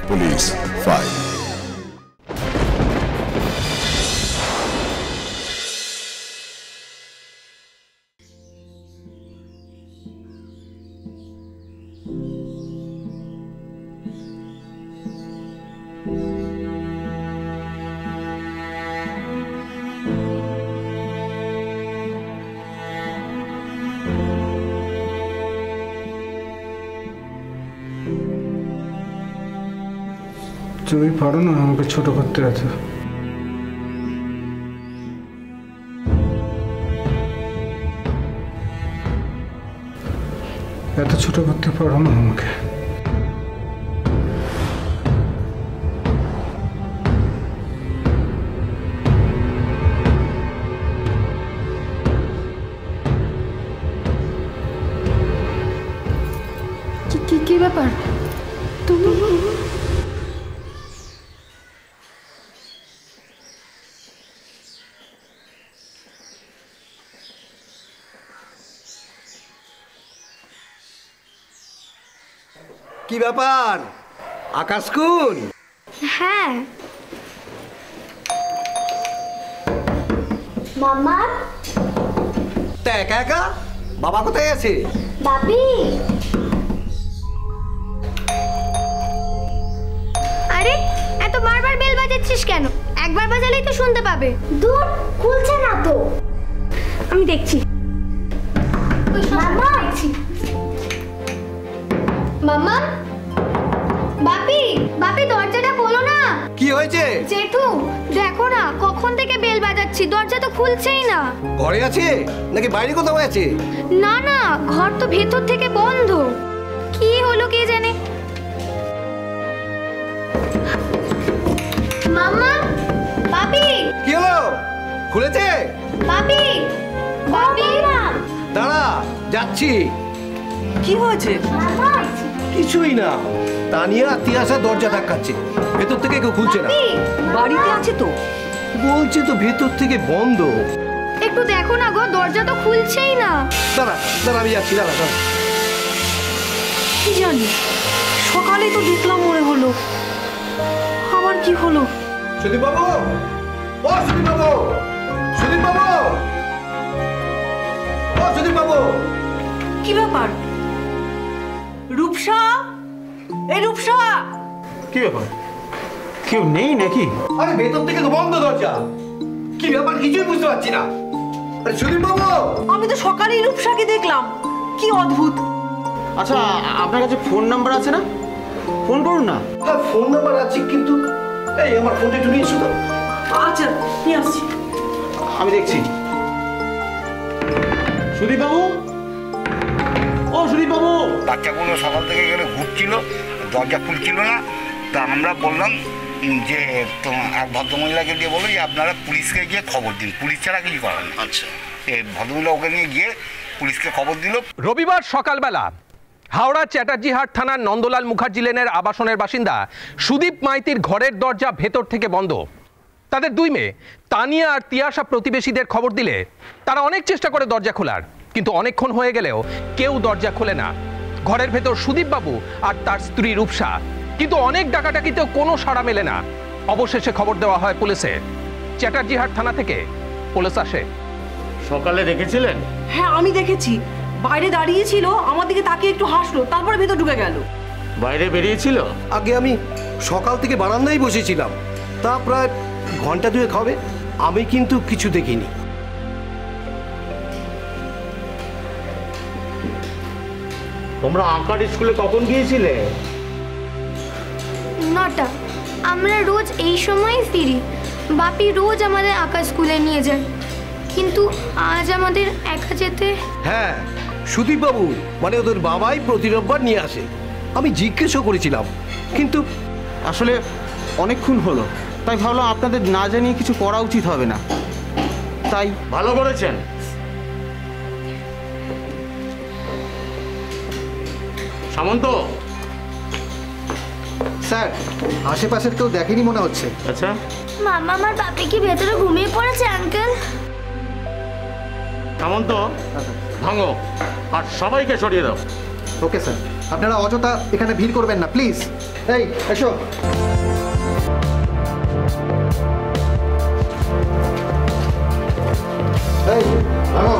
Police file. তুমি পারো না আমাকে ছোট করতে এত? এত ছোট করতে পারো না আমাকে? কি ব্যাপার? তুমি কি ব্যাপার আকাশ কুন? হ্যাঁ মামা। তা একা একা বাবা কোথায় আছে? বাপি। আরে এত বারবার বেল বাজাচ্ছিস কেন? একবার বাজালেই তো শুনতে পাবে। দূর খুলছে না তো। আমি দেখছি। মামা দেখছি। মামা বাপি বাপি দরজাটা খোলো না। কি হয়েছে? জেঠু দেখো না কখন থেকে বেল বাজাচ্ছি, দরজা তো খুলছেই না। ঘরে আছে নাকি বাইরে কোথাও আছে? না না ঘর তো ভেতর থেকে বন্ধ। কি হলো কে জানে। মামা বাপি। কি হলো? খুলেছে? বাপি বাপি দাঁড়া যাচ্ছি। কি হয়েছে? মামা কিছুই না, তানিয়া তিয়াসা দরজা ধাক্কাচ্ছে, ভেতর থেকে কেউ খুলছে না। বাড়িতে আছে তো? বলছে তো ভেতর থেকে বন্ধ। একটু দেখো না গো, দরজা তো খুলছেই না। দাঁড়া দাঁড়া আমি যাচ্ছি, দাঁড়া দাঁড়া। কি জানি, সকালে তো দেখলাম মনে হলো, আবার কি হলো? সুদীপ বাবু, ও সুদীপ বাবু, সুদীপ বাবু, ও সুদীপ বাবু। কি ব্যাপার? রূপসা, এই রূপসা। কি ব্যাপার, কেউ নেই নাকি? আরে ভেতর থেকে তো বন্ধ দরজা, কি ব্যাপার কিছুই বুঝতে পারছি না। আরে সুদীপ বাবু, আমি তো সকালেই রূপসাকে দেখলাম, কি অদ্ভুত। আচ্ছা আপনার কাছে ফোন নাম্বার আছে না? ফোন করুন না। হ্যাঁ ফোন নাম্বার আছে, কিন্তু এই আমার ফোনটা একটু নিয়ে এসো তো। আচ্ছা নিয়ে আসছি। আমি দেখছি। সুদীপ বাবু, ও সুদীপ বাবু। বাচ্চাগুলো সকাল থেকে এখানে ঘুরছিল, দরজা খুলছিল না, তা আমরা বললাম যে এক ভদ্রমহিলাকে দিয়ে বলো যে আপনারা পুলিশকে গিয়ে খবর দিন, পুলিশ ছাড়া কিছু করেন। আচ্ছা, এই ভদ্রমহিলা ওকে নিয়ে গিয়ে পুলিশকে খবর দিল। রবিবার সকালবেলা হাওড়া চ্যাটার্জিহাট থানার নন্দলাল মুখার্জি লেনের আবাসনের বাসিন্দা সুদীপ মাইতির ঘরের দরজা ভেতর থেকে বন্ধ। তাদের দুই মেয়ে তানিয়া আর তিয়াসা প্রতিবেশীদের খবর দিলে তারা অনেক চেষ্টা করে দরজা খোলার, কিন্তু অনেকক্ষণ হয়ে গেলেও কেউ দরজা খোলে না। ঘরের ভেতর সুদীপ বাবু আর তার স্ত্রী রূপসা, কিন্তু অনেক ডাকাডাকিতেও কোনো সাড়া মেলে না। অবশেষে খবর দেওয়া হয় পুলিশে। চ্যাটার্জিহাট থানা থেকে পুলিশ আসে। সকালে দেখেছিলেন? হ্যাঁ আমি দেখেছি, বাইরে দাঁড়িয়ে ছিল, আমার দিকে তাকিয়ে একটু হাসলো, তারপরে ভেতর ঢুকে গেল। বাইরে বেরিয়েছিল? আগে আমি সকাল থেকে বারান্দায় বসেছিলাম, তা প্রায় ঘন্টা দুয়েক হবে, আমি কিন্তু কিছু দেখিনি। তোমরা আঁকার স্কুলে কখন গিয়েছিলে? 9টা। আমরা রোজ এই সময়ই ফিরি। বাপি রোজ আমাদের আঁকা স্কুলে নিয়ে যায়, কিন্তু আজ আমাদের একা যেতে। হ্যাঁ সুদীপ বাবু মানে ওদের বাবাই প্রতি রোববার নিয়ে আসে। আমি জিজ্ঞেসও করেছিলাম, কিন্তু আসলে অনেকক্ষণ হলো, তাই ভাবলাম আপনাদের না জানিয়ে কিছু করা উচিত হবে না, তাই। ভালো করেছেন। সামন্ত স্যার, আশেপাশের কেউ দেখেনি মনে হচ্ছে। আচ্ছা, মামা আমার বাপি কি ভেতরে ঘুমিয়ে পড়েছে আঙ্কেল? সামন্ত ভাঙো আর সবাইকে সরিয়ে দাও। ওকে স্যার, আপনারা অযথা এখানে ভিড় করবেন না প্লিজ। এই এসো। এই ভালো।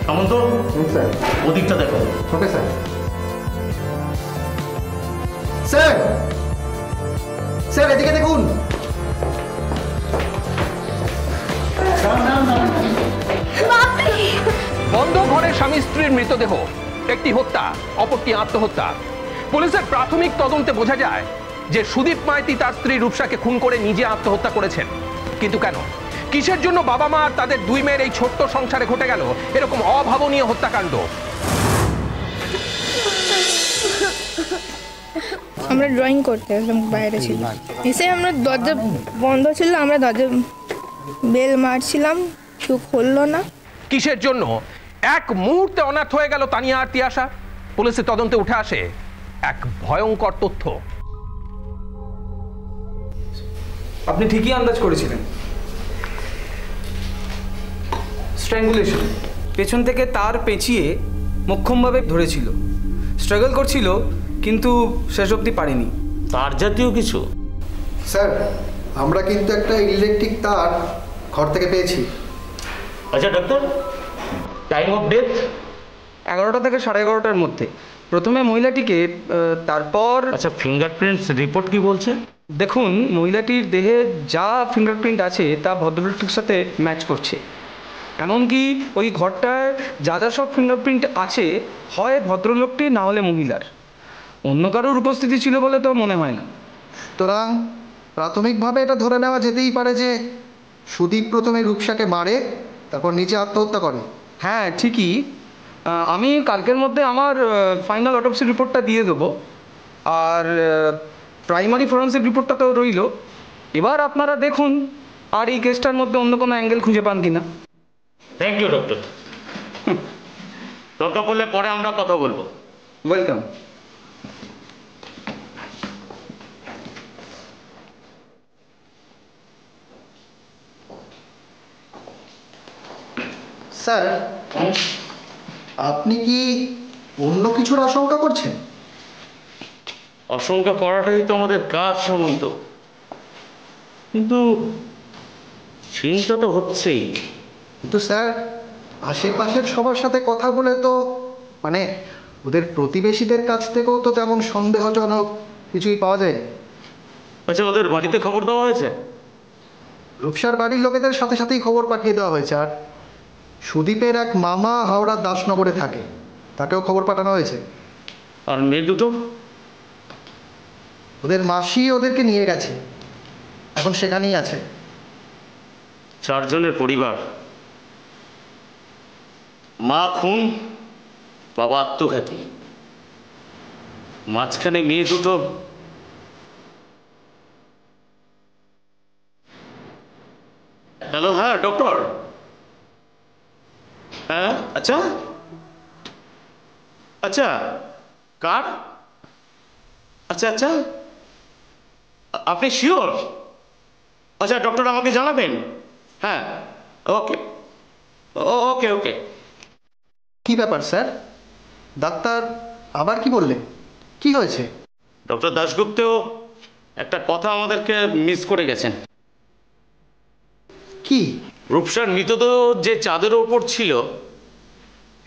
সামন্ত, স্যার। ওদিকটা দেখো। Okay sir. স্যার, স্যার এদিকে দেখুন। বন্ধ ঘরে স্বামী স্ত্রীর মৃতদেহ, একটি হত্যা, অপরটি আত্মহত্যা। পুলিশের প্রাথমিক তদন্তে বোঝা যায় যে সুদীপ মাইতি তার স্ত্রী রূপসাকে খুন করে নিজে আত্মহত্যা করেছেন। কিন্তু কেন, কিসের জন্য বাবা মা আর তাদের দুই মেয়ের এই ছোট্ট সংসারে ঘটে গেল এরকম অভাবনীয় হত্যাকাণ্ড? আমরা ড্রয়িং করতে আসলাম, বাইরে ছিল, এসে আমরা দরজা বন্ধ ছিল, আমরা দরজা বেল মারছিলাম, কেউ খুললো না। কিসের জন্য এক মুহূর্তে অনাথ হয়ে গেল তানিয়া আর তিয়াশা? পুলিশের তদন্তে উঠে আসে এক ভয়ঙ্কর তথ্য। আপনি ঠিকই আন্দাজ করেছিলেন। স্ট্র্যাঙ্গুলেশন, পেছন থেকে তার পেঁচিয়ে মোক্ষমভাবে ধরেছিল, স্ট্রাগল করছিল কিন্তু শেষ অবধি পারেনি। তার জাতীয় কিছু? স্যার, আমরা কিন্তু একটা ইলেকট্রিক তার ঘর থেকে পেয়েছি। আচ্ছা ডাক্তার, টাইম অফ ডেথ? 11টা থেকে 11:30টার মধ্যে। প্রথমে মহিলাটিকে, তারপর আচ্ছা, ফিঙ্গারপ্রিন্টস রিপোর্ট কি বলছে? দেখুন, মহিলাটির দেহে যা ফিঙ্গারপ্রিন্ট আছে তা ভদ্রলোকটির সাথে ম্যাচ করছে। এমনকি ওই ঘরটার যা যা সব ফিঙ্গারপ্রিন্ট আছে, হয় ভদ্রলোকটির না হলে মহিলার, অন্য কারোর উপস্থিতি ছিল বলে তো মনে হয় না। সুতরাং প্রাথমিকভাবে এটা ধরে নেওয়া যেতেই পারে যে সুদীপ প্রথমে রূপসাকে মারে, তারপর নিজে আত্মহত্যা করে। হ্যাঁ ঠিকই। আমি কালকের মধ্যে আমার ফাইনাল অটোপসি রিপোর্টটা দিয়ে দেবো, আর প্রাইমারি ফরেন্সিক রিপোর্টটা তো রইল। এবার আপনারা দেখুন আর এই কেসটার মধ্যে অন্য কোনো অ্যাঙ্গেল খুঁজে পান কিনা। Thank you doctor. দরকার পড়লে পরে আমরা কথা বলবো। ওয়েলকাম। স্যার, আপনি কি অন্য কিছুর আশঙ্কা করছেন? আশঙ্কা করাটাই তো আমাদের কাজ সামন্ত, কিন্তু চিন্তা তো হচ্ছেই। কিন্তু স্যার, আশেপাশের সবার সাথে কথা বলে তো মানে ওদের প্রতিবেশীদের কাছ থেকেও তো তেমন সন্দেহজনক কিছুই পাওয়া যায়। আচ্ছা, ওদের বাড়িতে খবর দেওয়া হয়েছে? রূপসার বাড়ির লোকেদের সাথে সাথেই খবর পাঠিয়ে দেওয়া হয়েছে, আর সুদীপের এক মামা হাওড়ার দাসনগরে থাকে, তাকেও খবর পাঠানো হয়েছে। আর মেয়ে দুটো? ওদের মাসি ওদেরকে নিয়ে গেছে, এখন সেখানেই আছে। 4 জনের পরিবার, মা খুন, বাবা আত্মঘাতী, মাঝখানে মেয়ে দুটো। হ্যালো, হ্যাঁ ডক্টর। হ্যাঁ, আচ্ছা আচ্ছা, কার? আচ্ছা আচ্ছা, আপনি শিওর? আচ্ছা ডক্টর, আমাকে জানাবেন। হ্যাঁ, ওকে ওকে ওকে। কি ব্যাপার স্যার, ডাক্তার আবার কি বললেন? কি হয়েছে? ডক্টর দাশগুপ্তও একটা কথা আমাদেরকে মিস করে গেছেন। কি? রূপসার মৃতদেহ যে চাদরের ওপর ছিল,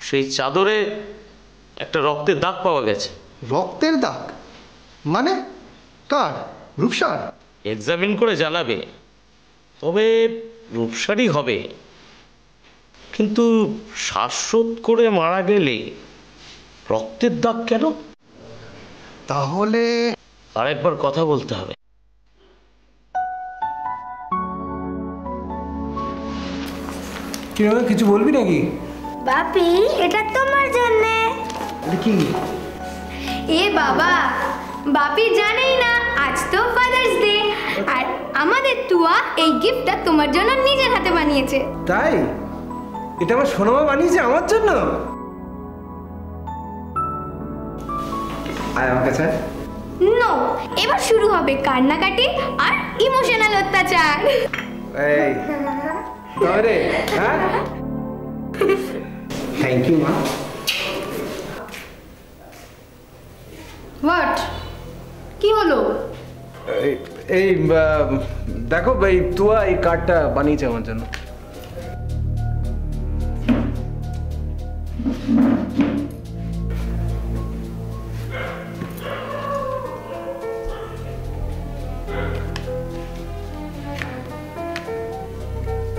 সেই চাদরে একটা রক্তের দাগ পাওয়া গেছে। রক্তের দাগ? মানে কার? রূপসার? এক্সামিন করে জানাবে, তবে রূপসারই হবে। কিন্তু শ্বাসরোধ করে মারা গেলে রক্তের দাগ কেন? তাহলে আরেকবার কথা বলতে হবে। কি কিছু বলবি নাকি? বাপি, এটা তোমার জন্যে। কি? এ বাবা, বাপি জানেই না আজ তো ফাদার্স ডে। টুয়া এই গিফটটা তোমার জন্য নিজের হাতে বানিয়েছে। তাই? এটা আমার সোনামা বানিয়েছে আমার জন্য? আয় আমার কাছে। নো, এবার শুরু হবে কান্নাকাটি আর ইমোশনাল অত্যাচার। এই তবে রে, হ্যাঁ? থ্যাংক ইউ মা। হোয়াট, কি হলো? এই দেখো এই তুয়া এই কার্ডটা বানিয়েছে আমার জন্য।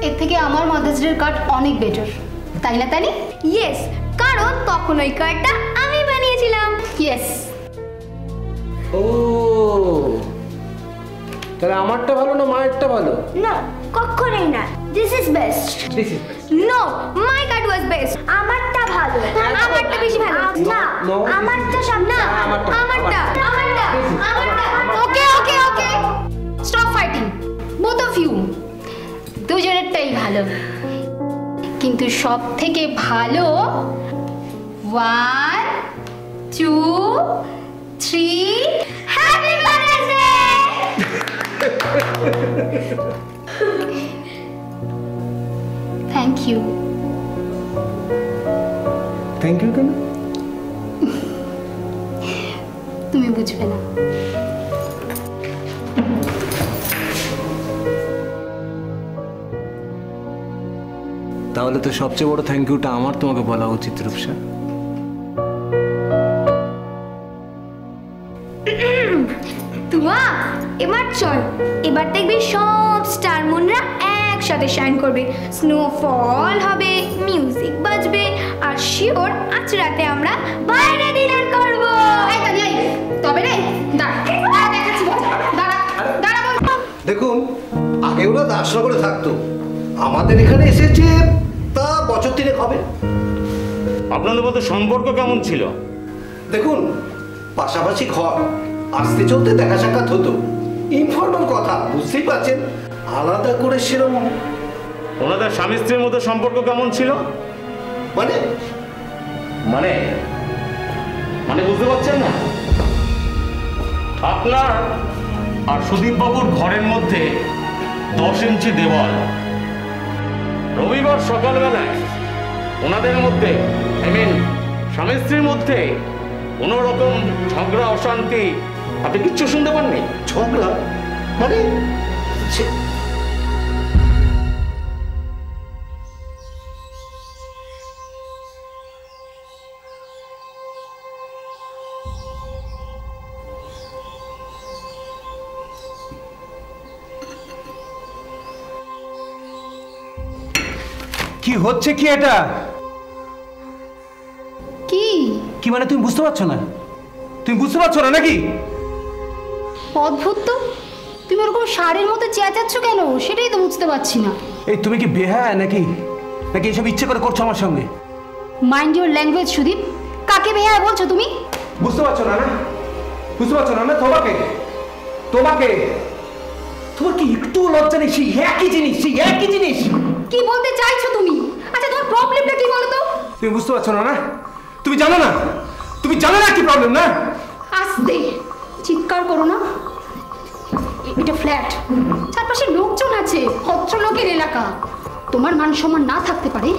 এর থেকে আমার মাদার্স ডে কার্ড অনেক বেটার, তাই না তানি? ইয়েস, কারণ তখন ওই কার্ডটা আমি বানিয়েছিলাম। ইয়েস। ও, তাহলে আমারটা ভালো না মায়েরটা ভালো? না, কখনোই না। This is best. This is best. No, my card was best. আমারটা ভালো। আমারটা বেশি ভালো। না, আমারটা সব না। আমারটা। Okay okay okay, stop fighting both of you. দুজনেরটাই ভালো, কিন্তু সব থেকে ভালো 1 2 3 happy birthday. Thank you. Thank you কেন? তুমি বুঝবে না। তাহলে তো সবচেয়ে বড় থ্যাংক ইউটা আমার তোমাকে বলা উচিত রূপসা। তুয়া, এবার চল। এবার দেখবি সব স্টার মুনরা একসাথে শাইন করবে, স্নোফল হবে, মিউজিক বাজবে, আর শিওর আজ রাতে আমরা বাইরে ডিনার করব। তবে রে দাঁড়া, দেখাচ্ছি। দাঁড়া বলছো। দেখুন, আগে ওরা দাসনগরে থাকতো, আমাদের এখানে এসেছে তা বছর 3 হবে। আপনাদের মধ্যে সম্পর্ক কেমন ছিল? দেখুন, পাশাপাশি ঘর, আসতে চলতে দেখা সাক্ষাৎ হতো, ইনফর্মাল কথা, বুঝতেই পারছেন। আলাদা করে সেরকম। ওনাদের স্বামী স্ত্রীর মধ্যে সম্পর্ক কেমন ছিল? মানে মানে মানে বুঝতে পারছেন না? আপনার আর সুদীপ বাবুর ঘরের মধ্যে 10 ইঞ্চি দেওয়াল। রবিবার সকালবেলায় ওনাদের মধ্যে, স্বামী স্ত্রীর মধ্যে কোনো রকম ঝগড়া অশান্তি আপনি কিচ্ছু শুনতে পাননি? ঝগড়া মানে? কি হচ্ছে কি এটা? কি কি মানে তুমি বুঝতে পারছো না? তুমি বুঝতে পারছো না নাকি? অদ্ভুত তো, তুমি ওরকম ষাঁড়ের মতো চেঁচাচ্ছ কেন সেটাই তো বুঝতে পারছি না। এই তুমি কি বেহায়া নাকি? নাকি এসব ইচ্ছে করে করছো আমার সঙ্গে? Mind your language Sudip. কাকে বেহায়া বলছো তুমি? বুঝতে পারছো না? বুঝতে পারছো না? তোমাকে তোমাকে তোমার কি একটু লজ্জা নেই? সেই একই জিনিস। কি বলতে চাইছো তুমি? আচ্ছা, তোমার প্রবলেমটা কি বলো তো? তুমি বুঝতে পারছো না? তুমি জানো না কি প্রবলেম না? আস্তে চিৎকার করো না। এটা ফ্ল্যাট, চারপাশে লোকজন আছে, ভদ্রলোকের এলাকা। তোমার মান সম্মান না থাকতে পারে,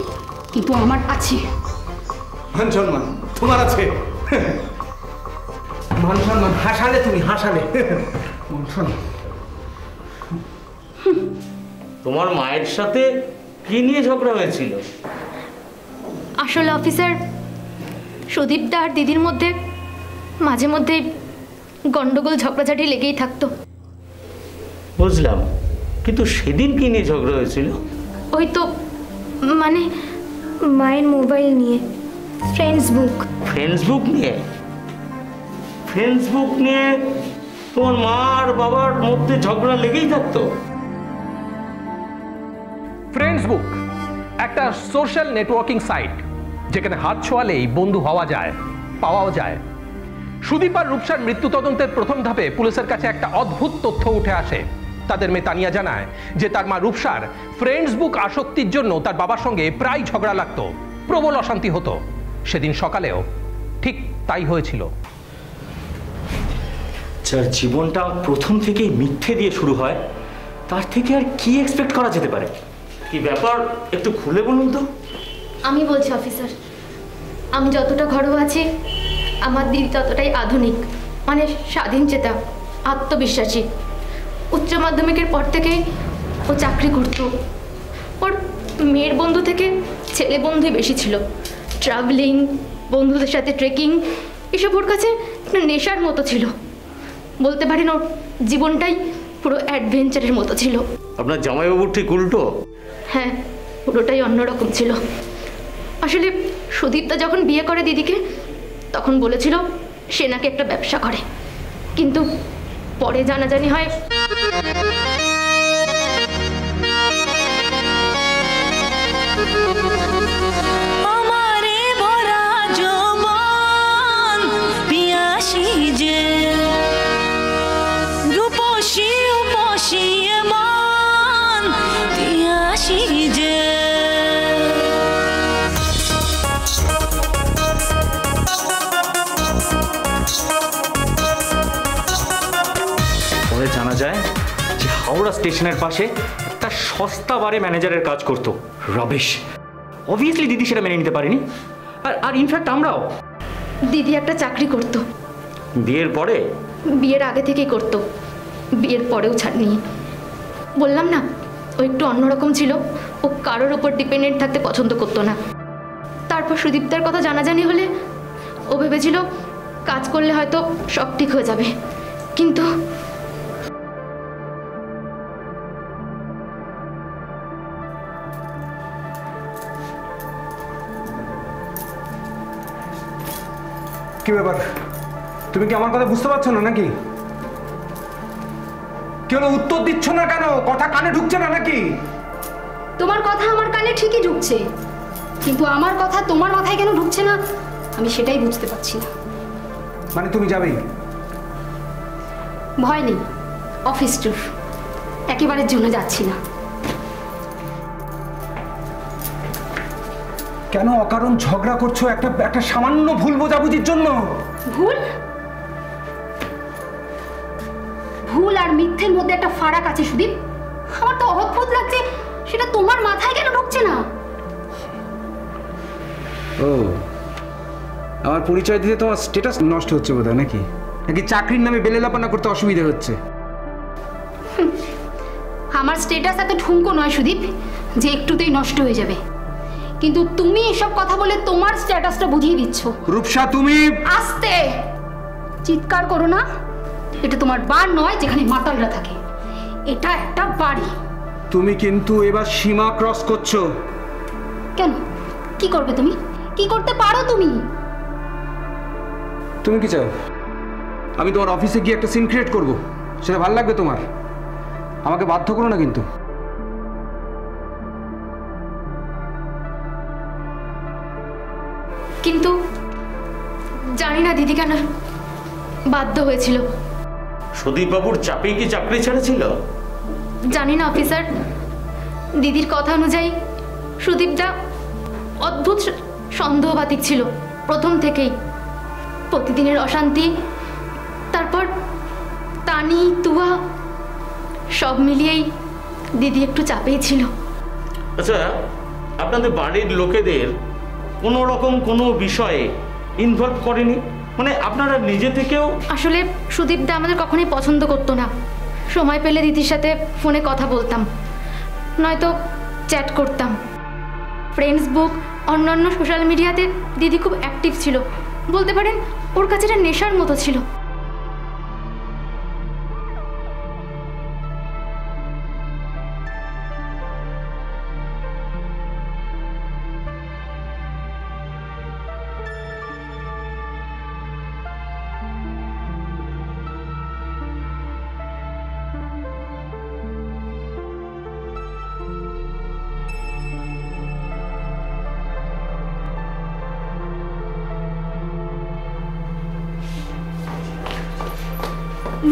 কিন্তু আমার আছে। মান সম্মান তোমার আছে? মান সম্মান হাসালে তুমি, হাসালে। তোমার মায়ের সাথে কি নিয়ে ঝগড়া হয়েছিল? আসলে অফিসার, সুদীপ দা আর দিদির মধ্যে মাঝে মধ্যে গন্ডগোল ঝগড়াঝাটি লেগেই থাকতো। বুঝলাম, কিন্তু সেদিন কি নিয়ে ঝগড়া হয়েছিল? ওই তো মানে মায়ের মোবাইল নিয়ে, ফেসবুক নিয়ে তোমার মা আর বাবার মধ্যে ঝগড়া লেগেই থাকতো? ফ্রেন্ডসবুক একটা সোশ্যাল নেটওয়ার্কিং সাইট, যেখানে হাত ছোঁয়ালেই বন্ধু হওয়া যায়, পাওয়াও যায়। সুদীপ আর রূপসার মৃত্যু তদন্তের প্রথম ধাপে পুলিশের কাছে একটা অদ্ভুত তথ্য উঠে আসে। তাদের মেয়ে তানিয়া জানায় যে তার মা রূপসার ফ্রেন্ডস বুক আসক্তির জন্য তার বাবার সঙ্গে প্রায় ঝগড়া লাগতো, প্রবল অশান্তি হতো। সেদিন সকালেও ঠিক তাই হয়েছিল। যার জীবনটা প্রথম থেকেই মিথ্যে দিয়ে শুরু হয়, তার থেকে আর কি এক্সপেক্ট করা যেতে পারে? কি ব্যাপার একটু খুলে বলুন তো। আমি বলছি অফিসার, আমি যতটা ঘরোয়া আছি, আমার দিদি ততটাই আধুনিক, মানে স্বাধীন চেতা, আত্মবিশ্বাসী। উচ্চ মাধ্যমিকের পর থেকেই ও চাকরি করত। ওর মেয়ের বন্ধু থেকে ছেলে বন্ধুই বেশি ছিল। ট্রাভেলিং, বন্ধুদের সাথে ট্রেকিং, এসব ওর কাছে একটা নেশার মতো ছিল। বলতে পারেন ওর জীবনটাই পুরো অ্যাডভেঞ্চারের মতো ছিল। আপনার জামাইবাবুর ঠিক উল্টো? হ্যাঁ, পুরোটাই অন্যরকম ছিল। আসলে সুদীপ্তা যখন বিয়ে করে দিদিকে, তখন বলেছিল সে নাকি একটা ব্যবসা করে, কিন্তু পরে জানাজানি হয় জানা যায় যে হাওড়া স্টেশনের পাশে একটা সস্তা বারে ম্যানেজারের কাজ করতো। রবিশ। অবভিয়াসলি দিদি সেটা মেনে নিতে পারেনি, আর ইনফ্যাক্ট আমরাও। দিদি একটা চাকরি করতো। বিয়ের পরে? বিয়ের আগে থেকেই করতো, বিয়ের পরেও ছাড়নি। বললাম না, ও একটু অন্যরকম ছিল। ও কারোর উপর ডিপেন্ডেন্ট থাকতে পছন্দ করতো না। তারপর সুদীপ্তার কথা জানাজানি হলে ও ভেবেছিল কাজ করলে হয়তো সব ঠিক হয়ে যাবে, কিন্তু কি ব্যাপার, তুমি কি আমার কথা বুঝতে পারছো না নাকি? কি হলো, উত্তর দিচ্ছ না কেন? কথা কানে ঢুকছে না নাকি? তোমার কথা আমার কানে ঠিকই ঢুকছে, কিন্তু আমার কথা তোমার মাথায় কেন ঢুকছে না আমি সেটাই বুঝতে পারছি না। মানে তুমি যাবেই? ভয় নেই, অফিস ট্যুর, একেবারের জন্য যাচ্ছি না। কেন অকারণ ঝগড়া করছো একটা সামান্য ভুল বোঝাবুঝির জন্য? ভুল? ভুল আর মিথ্যের মধ্যে একটা ফারাক আছে সুদীপ। আমার তো অদ্ভুত লাগছে, সেটা তোমার মাথায় কেন ঢুকছে না? ও, আমার পরিচয় দিতে তোমার স্ট্যাটাস নষ্ট হচ্ছে বোধহয়, নাকি চাকরির নামে বেলেলাপানা করতে অসুবিধা হচ্ছে? আমার স্ট্যাটাস এত ঠুনকো নয় সুদীপ যে একটুতেই নষ্ট হয়ে যাবে, কিন্তু তুমি এসব কথা বলে তোমার স্ট্যাটাসটা বুঝিয়ে দিচ্ছ। রূপসা, তুমি আস্তে চিৎকার করো না। এটা তোমার বার নয় যেখানে মাতালরা থাকে, এটা একটা বাড়ি। তুমি কিন্তু এবার সীমা ক্রস করছো। কেন, কি করবে তুমি? কি করতে পারো তুমি? তুমি কি চাও আমি তোমার অফিসে গিয়ে একটা সিন ক্রিয়েট করবো? সেটা ভালো লাগবে তোমার? আমাকে বাধ্য করো না কিন্তু। কিন্তু জানি না দিদি কেন বাধ্য হয়েছিল। সুদীপ বাবুর চাপেই কি চাকরি ছেড়েছিল? জানি না অফিসার, দিদির কথা অনুযায়ী সুদীপদা অদ্ভুত সন্দেহবাতিক ছিল প্রথম থেকেই। প্রতিদিনের অশান্তি, তারপর তানি, তুয়া, সব মিলিয়েই দিদি একটু চাপেই ছিল। আচ্ছা, আপনাদের বাড়ির লোকেদের কোনো রকম কোনো বিষয়ে ইনভলভ করেনি? মানে আপনারা নিজে থেকেও? আসলে সুদীপদা আমাদের কখনোই পছন্দ করতো না। সময় পেলে দিদির সাথে ফোনে কথা বলতাম, নয়তো চ্যাট করতাম। ফ্রেন্ডস বুক, অন্যান্য সোশ্যাল মিডিয়াতে দিদি খুব অ্যাক্টিভ ছিল। বলতে পারেন ওর কাছে এটা নেশার মতো ছিল।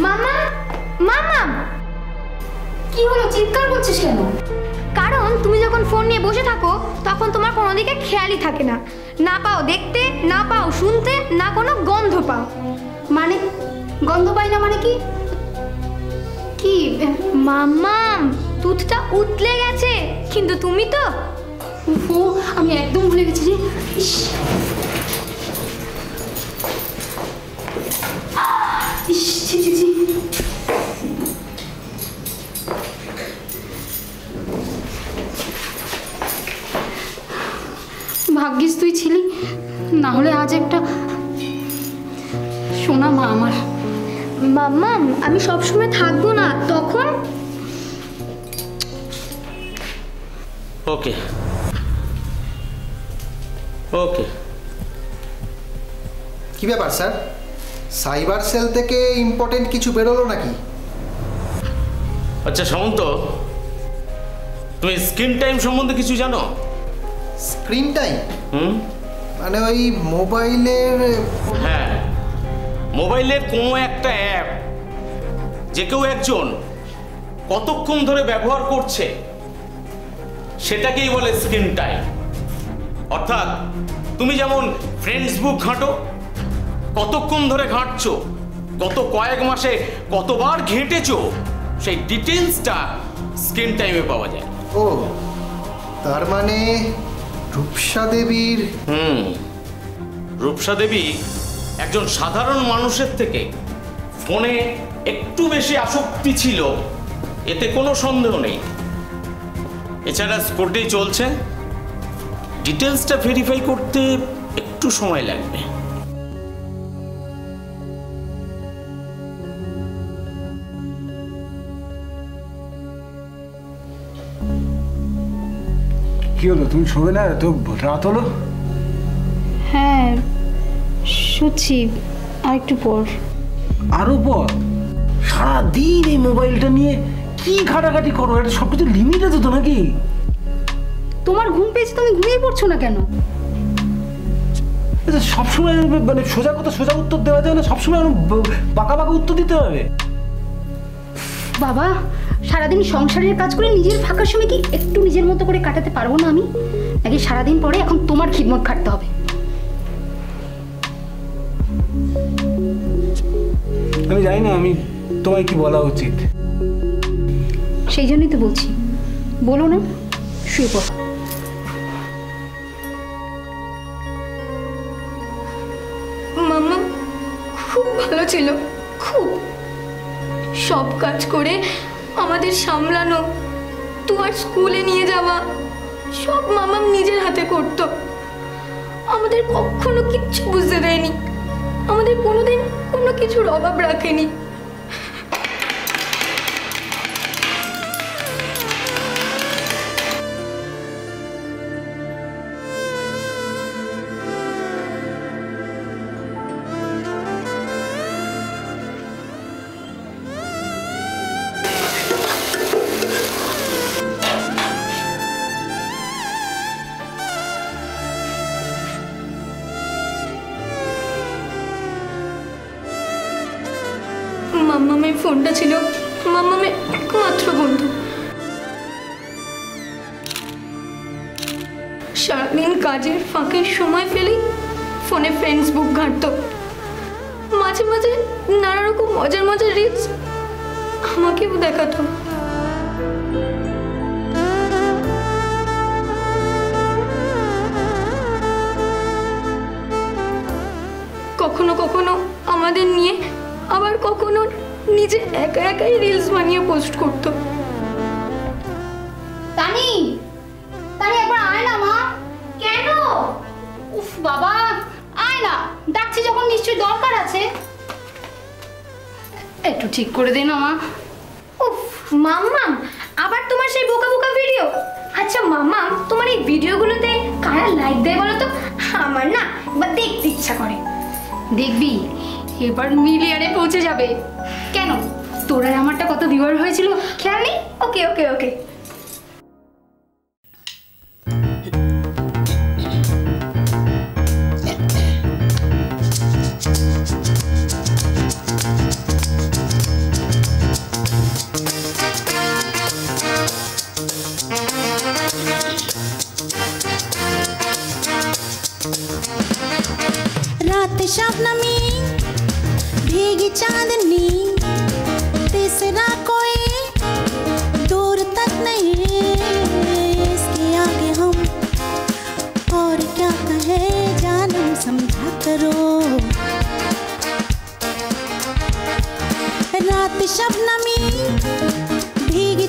মামা, মামা, কি হলো, চিৎকার করছিস কেন? কারণ তুমি যখন ফোন নিয়ে বসে থাকো তখন তোমার কোনো দিকে খেয়ালই থাকে না, না পাও দেখতে, না পাও শুনতে, না কোনো গন্ধ পাও। মানে গন্ধ পাই না মানে কি? কি মাম্মাম, দুধটা উতলে গেছে, কিন্তু তুমি তো আমি একদম ভুলে গেছি রে। ইস ইস, ছি ছি ছি। ভাগ্যিস তুই ছিলি, না হলে আজ একটা সোনা মা আমার। মাম্মাম, আমি সবসময় থাকবো না, তখন ওকে ওকে। কি ব্যাপার স্যার, সাইবার সেল থেকে ইম্পর্টেন্ট কিছু বেরোলো নাকি? আচ্ছা সামন্ত, তুমি স্ক্রিন টাইম সম্বন্ধে কিছু জানো? Screen time? মানে ওই মোবাইলের? হ্যাঁ, মোবাইলের কোনো একটা অ্যাপ যে কেউ একজন কতক্ষণ ধরে ব্যবহার করছে সেটাকেই বলে স্ক্রিন টাইম। অর্থাৎ তুমি যেমন ফেসবুক ঘাঁটো, কতক্ষণ ধরে ঘাঁটছো, গত কয়েক মাসে কতবার ঘেঁটেছো, সেই ডিটেলসটা স্ক্রিন টাইমে পাওয়া যায়। ও, তার মানে রূপসা দেবীর? রূপসা দেবী একজন সাধারণ মানুষের থেকে ফোনে একটু বেশি আসক্তি ছিল, এতে কোনো সন্দেহ নেই। এছাড়া কোর্টেই চলছে, ডিটেলসটা ভেরিফাই করতে একটু সময় লাগবে। কি হলো, তুমি শোবে না? তো রাত হলো। হ্যাঁ শুচ্ছি, আর একটু পর। আরো পর? সারাদিন এই মোবাইলটা নিয়ে কি ঘাটাঘাটি করো? এটা সব কিছু লিমিট আছে তো নাকি? তোমার ঘুম পেয়েছে, তুমি ঘুমিয়ে পড়ছো না কেন? সবসময় মানে সোজা কথা সোজা উত্তর দেওয়া যায় না, সবসময় বাঁকা বাঁকা উত্তর দিতে হবে? বাবা, সারাদিন সংসারের কাজ করে নিজের ফাঁকার সময় কি একটু নিজের মতো করে কাটাতে পারবো না আমি? নাকি সারাদিন পরে এখন তোমার খিদমত খাটতে হবে? আমি জানি না আমি তোমায় কি বলা উচিত। সেই জন্যই তো বলছি, বলো না, শুয়ে পড়ো। মাম্মা খুব ভালো ছিল, খুব। সব কাজ করে আমাদের সামলানো, তোমার স্কুলে নিয়ে যাওয়া, সব মামাম নিজের হাতে করতো। আমাদের কখনো কিচ্ছু বুঝতে দেয়নি, আমাদের কোনোদিন কোনো কিছুর অভাব রাখেনি। মাম্মামের ফোনটা ছিল মাম্মামের একমাত্র বন্ধু। সারাদিন কাজের ফাঁকে সময় ফেলে ফোনে ফেসবুক ঘাঁটতো, মাঝে মাঝে নানা রকম মজার মজার রিলস আমাকেও দেখাতো। কখনো কখনো আমাদের নিয়ে, আবার কখনো নিজে একা একাই রিলস বানিয়ে পোস্ট করতো। তানি, তানি একবার আয় না মা। কেন? উফ বাবা, আয় না, ডাকছি যখন নিশ্চয়ই দরকার আছে। একটু ঠিক করে দে না মা। উফ মাম্মাম, আবার তোমার সেই বোকা বোকা ভিডিও? আচ্ছা মাম্মাম, তোমার এই ভিডিওগুলোতে কারা লাইক দেয় বলো তো? আমার না এবার দেখতে ইচ্ছা করে। দেখবি এবার মিলিয়নে পৌঁছে যাবে। কেন, তোর আর আমারটা কত ভিউয়ার হয়েছিল খেয়াল নেই? ওকে ওকে ওকে।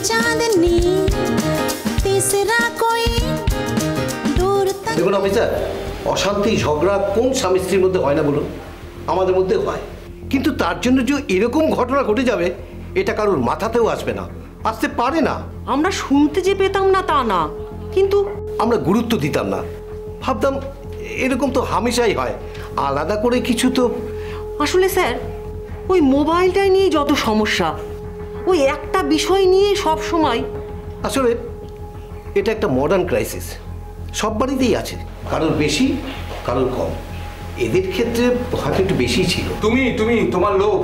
चांदनी तीसरा कोई दूर तक। দেখুন অফিসার, অশান্তি ঝগড়া কোন স্বামী স্ত্রীর মধ্যে হয় না বলুন? আমাদের মধ্যে হয়, কিন্তু তার জন্য যে এরকম ঘটনা ঘটে যাবে এটা কারোর মাথাতেও আসবে না, আসতে পারে না। আমরা শুনতে যে পেতাম না তা না, কিন্তু আমরা গুরুত্ব দিতাম না, ভাবতাম এরকম তো হামেশাই হয়, আলাদা করে কিছু তো। আসলে স্যার, ওই মোবাইলটাই নিয়ে যত সমস্যা, ওই একটা বিষয় নিয়ে সব সময়। আসলে এটা একটা মডার্ন ক্রাইসিস, সব বাড়িতেই আছে, কারোর বেশি কারোর কম। এদের ক্ষেত্রে হয়তো একটু বেশি ছিল। তুমি তোমার লোভ,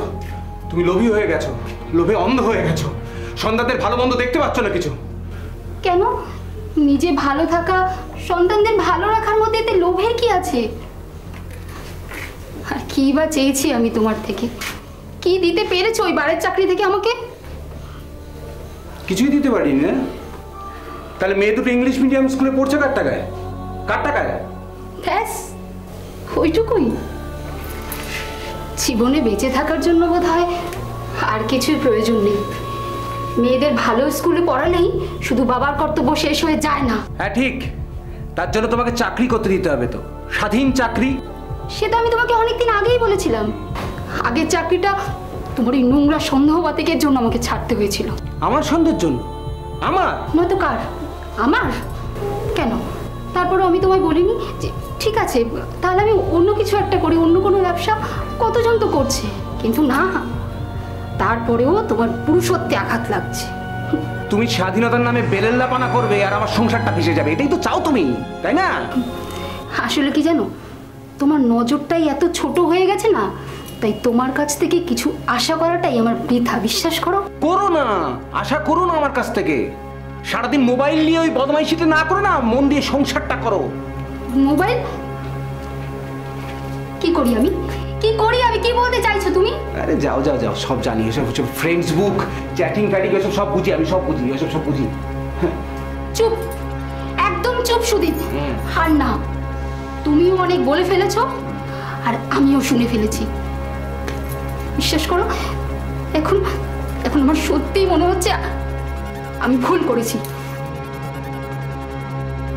তুমি লোভী হয়ে গেছো, লোভে অন্ধ হয়ে গেছো, সন্তানদের ভালো মন্দ দেখতে পাচ্ছ না কিছু। কেন? নিজে ভালো থাকা, সন্তানদের ভালো রাখার মধ্যে এতে লোভের কি আছে? আর কি বা চেয়েছি আমি তোমার থেকে? কি দিতে পেরেছো ওই বারের চাকরি থেকে আমাকে? কিছুই দিতে পারিনি না? তাহলে মেয়ে দুটো ইংলিশ মিডিয়াম স্কুলে পড়ছে কার টাকায়? কার টাকায়? ব্যাস ওইটুকুই। জীবনে বেঁচে থাকার জন্য বোধহয় আর কিছুই প্রয়োজন নেই। মেয়েদের ভালো স্কুলে পড়ালেই শুধু বাবার কর্তব্য শেষ হয়ে যায় না। হ্যাঁ ঠিক, তার জন্য তোমাকে চাকরি করতে দিতে হবে, তো স্বাধীন চাকরি। সেটা আমি তোমাকে অনেকদিন আগেই বলেছিলাম। আগের চাকরিটা তোমার এই নোংরা সন্দেহবাতিকের জন্য আমাকে ছাড়তে হয়েছিল। আমার সন্দেহের জন্য? আমার নয়তো কার? আমার? কেন? তারপরে আমি তোমায় বলিনি যে ঠিক আছে তাহলে আমি অন্য কিছু একটা করি, অন্য কোনো ব্যবসা? কতজন তো করছে, কিন্তু না, তারপরেও তোমার পুরুষত্বে আঘাত লাগছে। তুমি স্বাধীনতার নামে বেলেল্লাপানা করবে আর আমার সংসারটা ভেসে যাবে, এটাই তো চাও তুমি, তাই না? আসলে কি জানো, তোমার নজরটাই এত ছোট হয়ে গেছে না, তাই তোমার কাছ থেকে কিছু আশা করাটাই আমার বৃথা। বিশ্বাস করো। করো না, আশা করো না আমার কাছ থেকে। সারাদিন মোবাইল নিয়ে ওই বদমাইশিতে না করো না, মন দিয়ে সংসারটা করো। মোবাইল কি করি আমি? কি করি আমি? কি বলতে চাইছো তুমি? আরে যাও যাও যাও, সব জানি, এসব হচ্ছে ফ্রেন্ডস বুক, চ্যাটিং প্যাটিং, এসব সব বুঝি আমি, সব বুঝি, এসব সব বুঝি। চুপ, একদম চুপ সুদীপ। আর না, তুমিও অনেক বলে ফেলেছো আর আমিও শুনে ফেলেছি। বিশ্বাস করো, এখন এখন আমার সত্যিই মনে হচ্ছে আমি ভুল করেছি।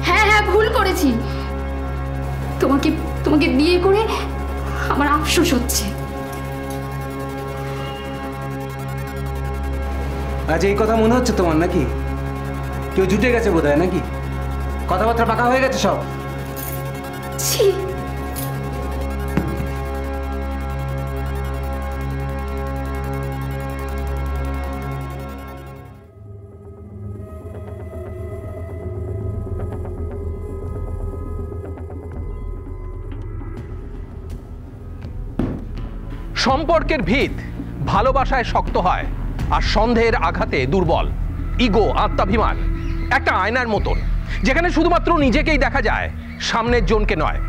হ্যাঁ হ্যাঁ, ভুল করেছি। তোমাকে তোমাকে বিয়ে করে আমার আফসোস হচ্ছে। আজ এই কথা মনে হচ্ছে তোমার নাকি? কেউ জুটে গেছে বোধহয় নাকি? কথাবার্তা পাকা হয়ে গেছে সব? ছি, সম্পর্কের ভিত ভালোবাসায় শক্ত হয় আর সন্দেহের আঘাতে দুর্বল। ইগো, আত্মাভিমান একটা আয়নার মতন, যেখানে শুধুমাত্র নিজেকেই দেখা যায়, সামনের জনকে নয়।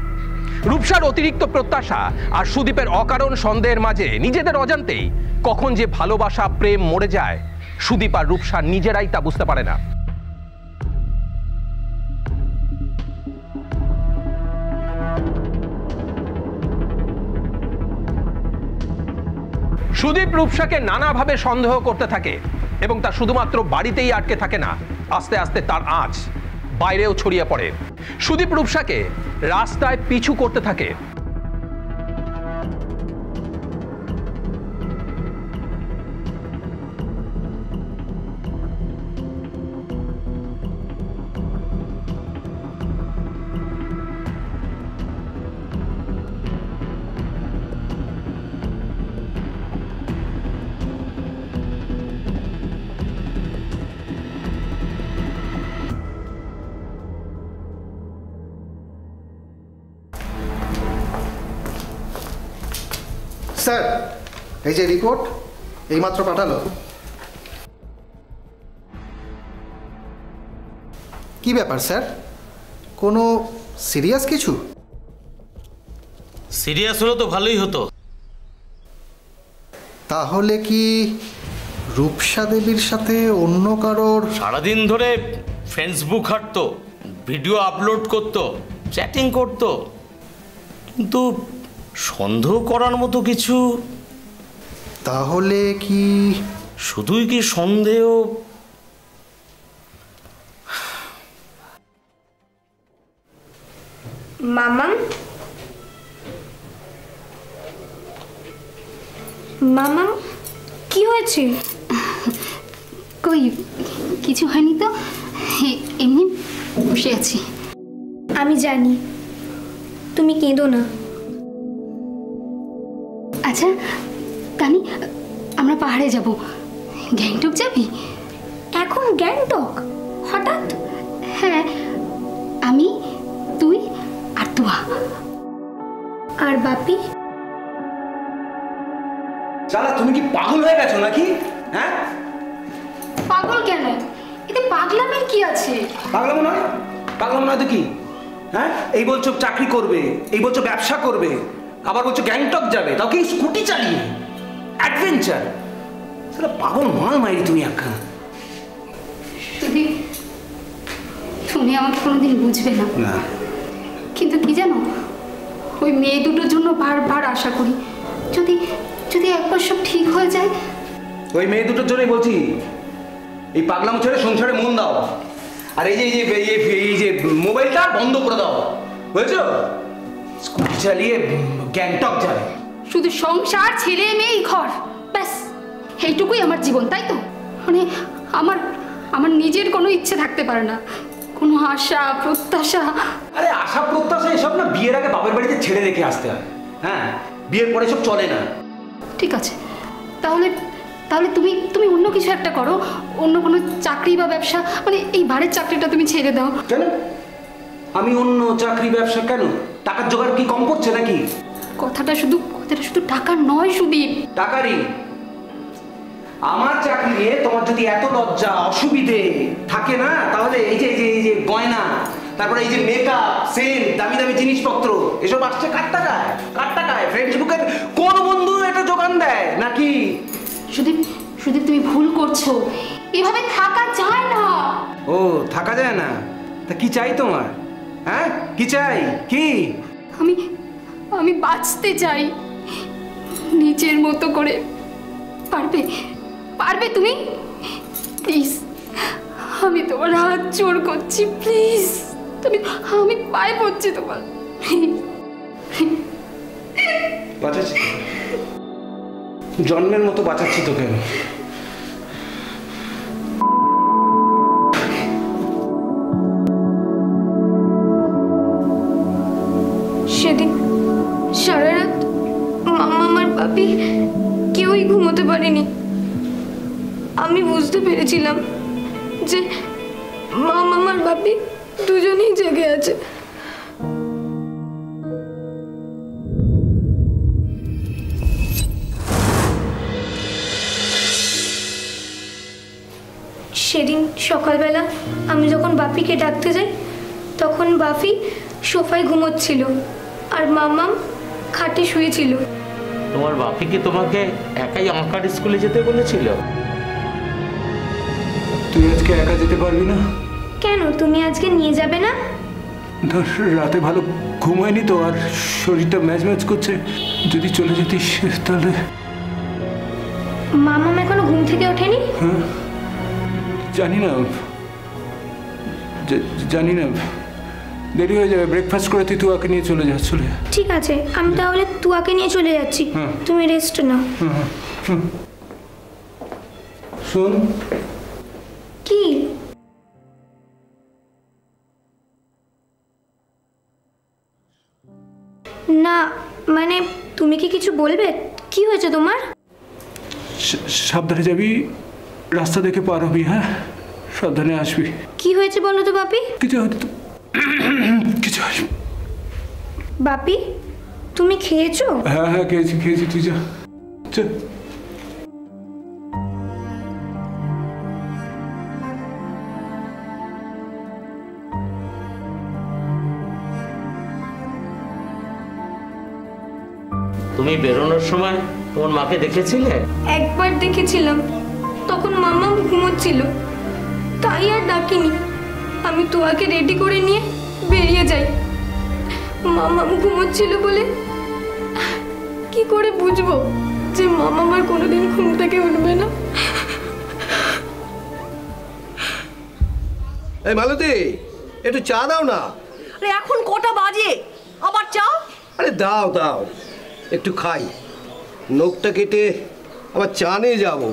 রূপসার অতিরিক্ত প্রত্যাশা আর সুদীপের অকারণ সন্দেহের মাঝে নিজেদের অজান্তেই কখন যে ভালোবাসা প্রেম মরে যায়, সুদীপ আর রূপসা নিজেরাই তা বুঝতে পারে না। সুদীপ রূপসাকে নানাভাবে সন্দেহ করতে থাকে এবং তা শুধুমাত্র বাড়িতেই আটকে থাকে না, আস্তে আস্তে তার আঁচ বাইরেও ছড়িয়ে পড়ে। সুদীপ রূপসাকে রাস্তায় পিছু করতে থাকে। স্যার, এই যে রিপোর্ট এইমাত্র পাঠালো। কি ব্যাপার স্যার, কোনো সিরিয়াস কিছু? সিরিয়াস হলো তো ভালোই হতো। তাহলে কি রূপসা দেবীর সাথে অন্য কারোর? সারাদিন ধরে ফেসবুক হাঁটতো, ভিডিও আপলোড করতো, চ্যাটিং করতো, কিন্তু সন্দেহ করার মতো কিছু। তাহলে কি শুধুই কি সন্দেহ মামাম, মামাম, কি হয়েছে? কই কিছু হয়নি তো, এমনি বসে আছি। আমি জানি, তুমি কেঁদো না। আচ্ছা কানি, আমরা পাহাড়ে যাব, গ্যাংটক যাবি? এখন গ্যাংটক হঠাৎ? হ্যাঁ, আমি, তুই আর তুয়া। আর বাপি? শালা তুমি কি পাগল হয়ে গেছো নাকি? হ্যাঁ, পাগল কেন? এতে পাগলামের কি আছে? পাগলামো নয়, পাগলামো নয় তো কি? হ্যাঁ, এই বলছো চাকরি করবে, এই বলছো ব্যবসা করবে, আবার বলছো গ্যাংটক যাবে, তাও কি স্কুটি চালিয়ে? অ্যাডভেঞ্চার! শালা পাগল নয় মাইরি তুমি একখানা। যদি তুমি আমাকে কোনোদিন বুঝবে না, না, কিন্তু কি জানো, ওই মেয়ে দুটোর জন্য বারবার আশা করি, যদি যদি একবার সব ঠিক হয়ে যায়। ওই মেয়ে দুটোর জন্যই বলছি, এই পাগলাম ছেড়ে সংসারে মন দাও, আর এই যে এই যে মোবাইলটা বন্ধ করে দাও, বুঝেছো? স্কুটি চালিয়ে গ্যাংটক যাবে। শুধু সংসার, ছেলে মেয়ে, ঘর, ব্যাস এইটুকুই আমার জীবন, তাই তো? মানে আমার নিজের কোনো ইচ্ছে থাকতে পারে না, কোনো আশা প্রত্যাশা। আরে আশা প্রত্যাশা এসব না বিয়ের আগে বাপের বাড়িতে ছেড়ে রেখে আসতে হয়। হ্যাঁ, বিয়ের পরে সব চলে না। ঠিক আছে, তাহলে তাহলে তুমি তুমি অন্য কিছু একটা করো, অন্য কোনো চাকরি বা ব্যবসা, মানে এই বাড়ির চাকরিটা তুমি ছেড়ে দাও। কেন? আমি অন্য চাকরি ব্যবসা কেন? টাকার জোগাড় কি কম পড়ছে নাকি? কথাটা শুধু টাকা নয় সুদীপ। টাকারই? আমার চাকরি নিয়ে তোমার যদি এত লজ্জা অসুবিধে থাকে না, তাহলে এই যে গয়না, তারপরে এই যে মেকআপ, সেন্ট, দামি দামি জিনিসপত্র, এসব আসছে কার টাকায়? কার টাকায়? ফেসবুকের কোন বন্ধু এটা যোগান দেয় নাকি? সুদীপ তুমি ভুল করছো, এভাবে থাকা যায় না। ও, থাকা যায় না? তা কি চাই তোমার? হ্যাঁ, কি চাই? কি? আমি বাঁচতে চাই নিজের মতো করে। পারবে তুমি? প্লিজ, আমি তোমার হাত জোড় করছি, প্লিজ, আমি পায়ে পড়ছি তোমার। বাঁচাচ্ছি, জন্মের মতো বাঁচাচ্ছি তোকে আমি। সেদিন সারা রাত মামা আর বাপি কেউই ঘুমোতে পারেনি। আমি বুঝতে পেরেছিলাম যে মামা আর বাপি দুজনেই জেগে আছে। সেদিন সকালবেলা আমি যখন বাপিকে ডাকতে যাই, তখন বাপি সোফায় ঘুমোচ্ছিল আর মামাম খাটে শুয়েছিল। তোমার বাপি কি তোমাকে একাই আঁকার স্কুলে যেতে বলেছিল? তুই আজকে একা যেতে পারবি না? কেন, তুমি আজকে নিয়ে যাবে না? রাতে ভালো ঘুম হয়নি তো, আর শরীরটা ম্যাচ ম্যাচ করছে। যদি চলে যেতিস তাহলে। মামাম এখনো ঘুম থেকে ওঠেনি? হ্যাঁ, জানি না, দেরি হয়ে যাবে। ব্রেকফাস্ট করে তুই তুয়াকে নিয়ে চলে যা। ঠিক আছে, আমি তাহলে তুয়াকে নিয়ে চলে যাচ্ছি, তুমি রেস্ট নাও। শোন। কি? না মানে তুমি কি কিছু বলবে? কি হয়েছে তোমার? সাবধানে যাবি, রাস্তা দেখে পার হবি। হ্যাঁ, সাবধানে আসবি। কি হয়েছে বলো তো বাপি? কিছু আসবে। বাপি, তুমি খেয়েছো? হ্যাঁ, খেয়েছি, তুই যা। তুমি বেরোনোর সময় তোমার মাকে দেখেছিলে? একবার দেখেছিলাম, তখন মামা ঘুমোচ্ছিল, তাই আর ডাকিনি। আমি তোয়াকে রেডি করে নিয়ে বেরিয়ে যাই। মামা ঘুমোচ্ছিল বলে কি করে বুঝবো যে মামা আমার কোনোদিন ঘুম থেকে উঠবে না? এই মালতী, একটু চা দাও না। আরে এখন কটা বাজে? আবার চা? আরে দাও দাও, একটু খাই, নখটা কেটে আবার চা নিয়ে যাবো।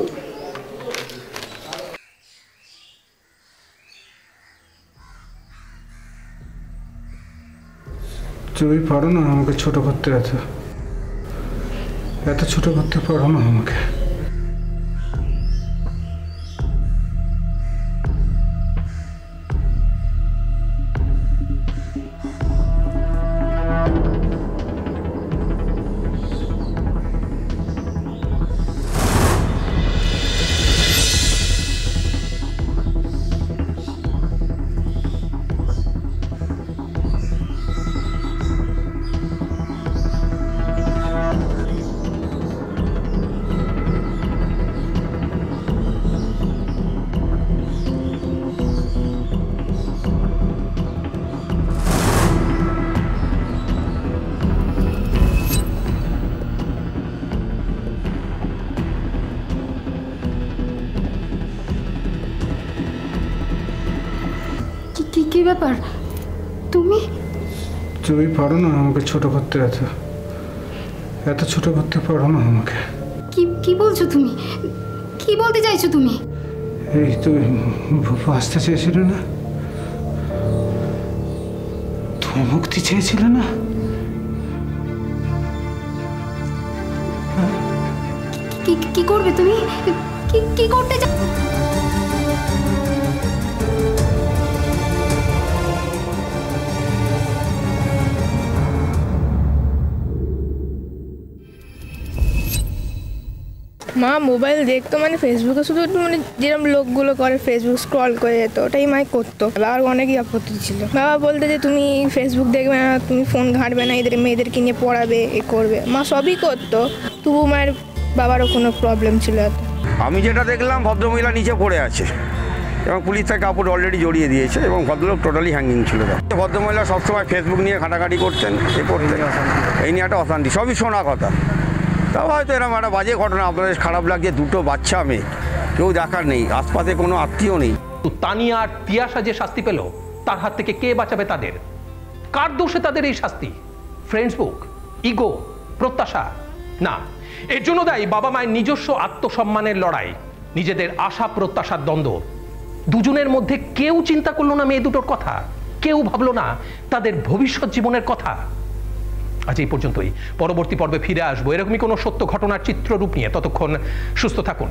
তুমি পারো না আমাকে ছোট করতে, এত ছোট করতে পারো না আমাকে। কি ব্যাপার? তুমি তুমি পারো না আমাকে ছোট করতে, এত ছোট করতে পারো না আমাকে। কি বলছো তুমি? কি বলতে চাইছো তুমি? এই তুমি বাঁচতে চেয়েছিলে না, তুমি মুক্তি চেয়েছিলে না, কি করবে তুমি? কি করতে চাও? মা মোবাইল দেখতো, মানে ফেসবুকে শুধু একটু মানে যেরকম লোকগুলো করে ফেসবুক স্ক্রল করে যেত, ওটাই মাই করতো। বাবার অনেকই আপত্তি ছিল। বাবা বলতে যে তুমি ফেসবুক দেখবে না, তুমি ফোন ঘাঁটবে না, এদের মেয়েদেরকে নিয়ে পড়াবে, এ করবে। মা সবই করতো, তবু মায়ের বাবারও কোনো প্রবলেম ছিল। আমি যেটা দেখলাম, ভদ্রমহিলা নিচে পড়ে আছে এবং পুলিশ তার কাপড় অলরেডি জড়িয়ে দিয়েছে এবং ভদ্রলোক টোটালি হ্যাঙ্গিং ছিল। ভদ্রমহিলা সবসময় ফেসবুক নিয়ে ঘাটাঘাটি করতেন, এ করতেন, এই নিয়ে একটা অশান্তি, সবই শোনা কথা। তাও হয়তো এরকম একটা বাজে ঘটনা। আপনাদের খারাপ লাগছে, দুটো বাচ্চা মেয়ে, কেউ দেখার নেই, আশপাশে কোনো আত্মীয় নেই। তানিয়া আর তিয়াশা যে শাস্তি পেল, তার হাত থেকে কে বাঁচাবে তাদের? কার দোষে তাদের এই শাস্তি? ফ্রেন্ডস বুক, ইগো, প্রত্যাশা? না, এর জন্য দায়ী বাবা মায়ের নিজস্ব আত্মসম্মানের লড়াই, নিজেদের আশা প্রত্যাশার দ্বন্দ্ব। দুজনের মধ্যে কেউ চিন্তা করলো না মেয়ে দুটোর কথা, কেউ ভাবলো না তাদের ভবিষ্যৎ জীবনের কথা। আজ এই পর্যন্তই। পরবর্তী পর্বে ফিরে আসবো এরকমই কোনো সত্য ঘটনার চিত্ররূপ নিয়ে। ততক্ষণ সুস্থ থাকুন,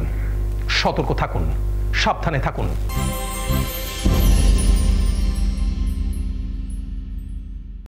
সতর্ক থাকুন, সাবধানে থাকুন।